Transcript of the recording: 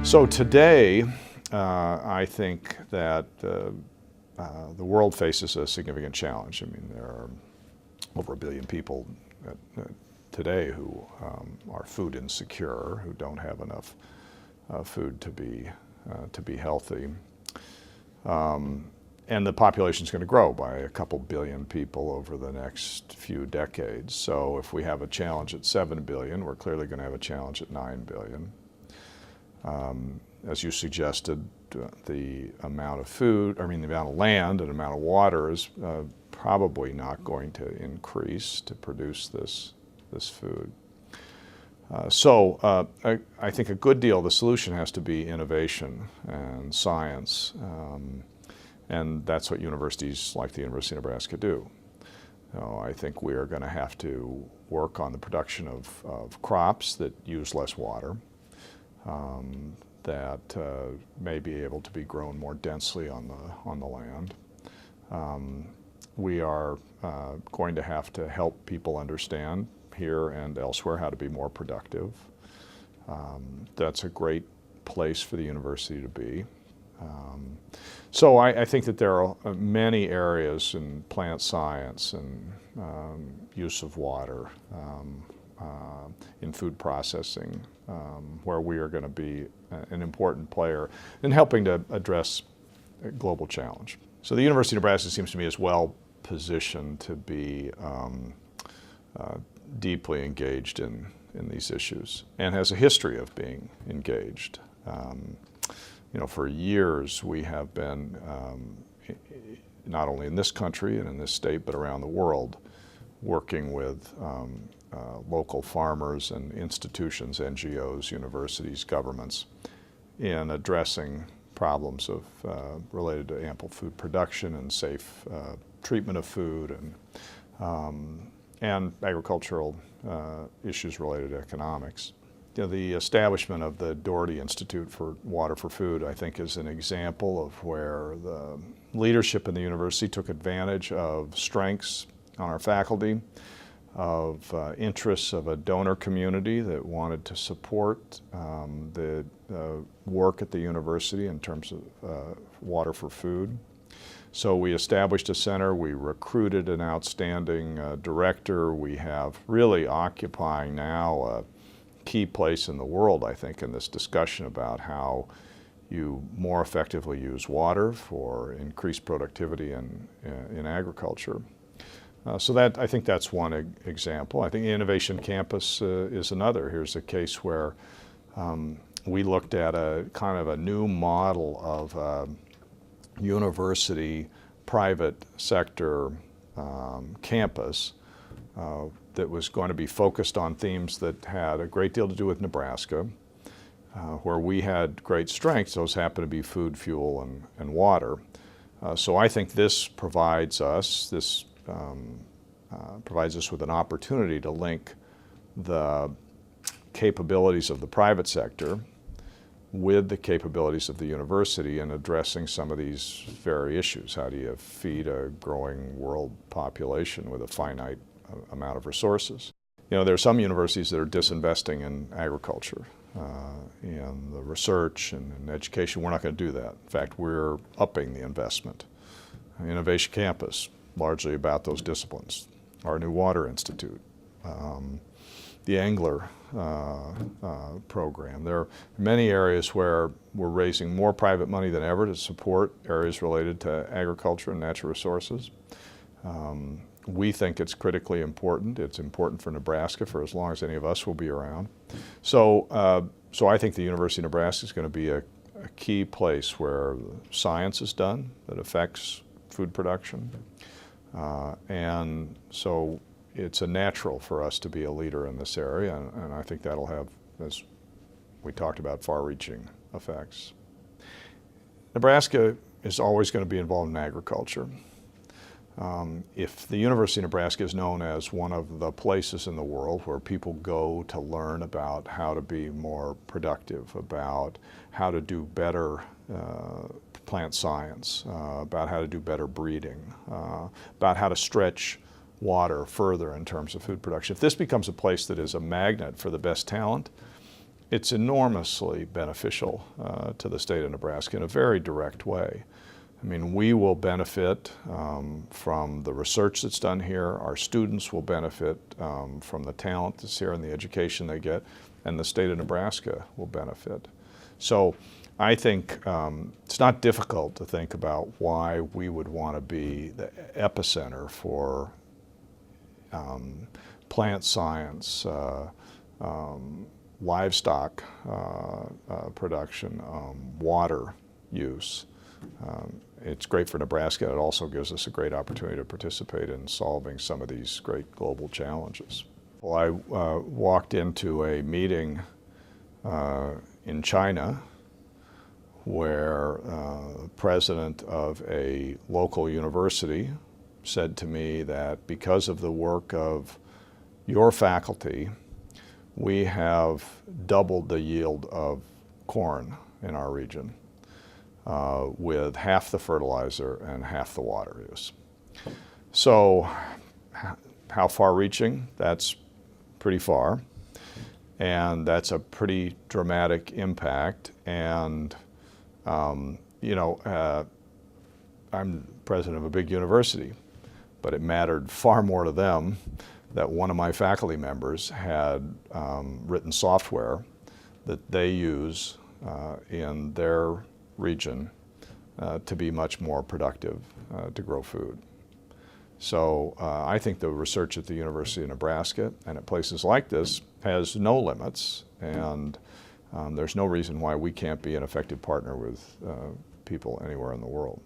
So today, I think that the world faces a significant challenge. I mean, there are over 1 billion people today who are food insecure, who don't have enough food to be healthy. And the population is going to grow by a couple billion people over the next few decades. So if we have a challenge at 7 billion, we're clearly going to have a challenge at 9 billion. As you suggested, the amount of food, the amount of land and amount of water is probably not going to increase to produce this food. So I think a good deal of the solution has to be innovation and science. And that's what universities like the University of Nebraska do. I think we are going to have to work on the production of crops that use less water, that may be able to be grown more densely on the land. We are going to have to help people understand here and elsewhere how to be more productive. That's a great place for the university to be. So I think that there are many areas in plant science and use of water, in food processing, where we are going to be an important player in helping to address a global challenge. So the University of Nebraska seems to me as well positioned to be deeply engaged in these issues and has a history of being engaged. For years we have been, not only in this country and in this state, but around the world, working with local farmers and institutions, NGOs, universities, governments, in addressing problems related to ample food production and safe treatment of food and agricultural issues related to economics. The establishment of the Doherty Institute for Water for Food, I think, is an example of where the leadership in the university took advantage of strengths on our faculty, of interests of a donor community that wanted to support the work at the university in terms of water for food. So we established a center, we recruited an outstanding director. We have really occupying now a key place in the world, I think, in this discussion about how you more effectively use water for increased productivity in agriculture. So I think that's one example. I think the Innovation Campus is another. Here's a case where we looked at a kind of a new model of university private sector campus that was going to be focused on themes that had a great deal to do with Nebraska, where we had great strengths. Those happen to be food, fuel, and water. So I think this provides us with an opportunity to link the capabilities of the private sector with the capabilities of the university in addressing some of these very issues. How do you feed a growing world population with a finite amount of resources? There are some universities that are disinvesting in agriculture, in the research and in education. We're not going to do that. In fact, we're upping the investment. Innovation Campus, largely about those disciplines. Our new Water Institute, the Angler program. There are many areas where we're raising more private money than ever to support areas related to agriculture and natural resources. We think it's critically important. It's important for Nebraska for as long as any of us will be around. So I think the University of Nebraska is going to be a key place where science is done that affects food production. And so it's a natural for us to be a leader in this area, and I think that'll have, as we talked about, far-reaching effects. Nebraska is always going to be involved in agriculture. If the University of Nebraska is known as one of the places in the world where people go to learn about how to be more productive, about how to do better plant science, about how to do better breeding, about how to stretch water further in terms of food production. If this becomes a place that is a magnet for the best talent, it's enormously beneficial to the state of Nebraska in a very direct way. I mean, we will benefit from the research that's done here. Our students will benefit from the talent that's here and the education they get, and the state of Nebraska will benefit. So I think it's not difficult to think about why we would want to be the epicenter for plant science, livestock production, water use. It's great for Nebraska. It also gives us a great opportunity to participate in solving some of these great global challenges. Well, I walked into a meeting in China where the president of a local university said to me that because of the work of your faculty, we have doubled the yield of corn in our region with half the fertilizer and half the water use. So how far-reaching? That's pretty far, and that's a pretty dramatic impact. And you know, I'm president of a big university, but it mattered far more to them that one of my faculty members had written software that they use in their region to be much more productive to grow food. So I think the research at the University of Nebraska and at places like this has no limits, and there's no reason why we can't be an effective partner with people anywhere in the world.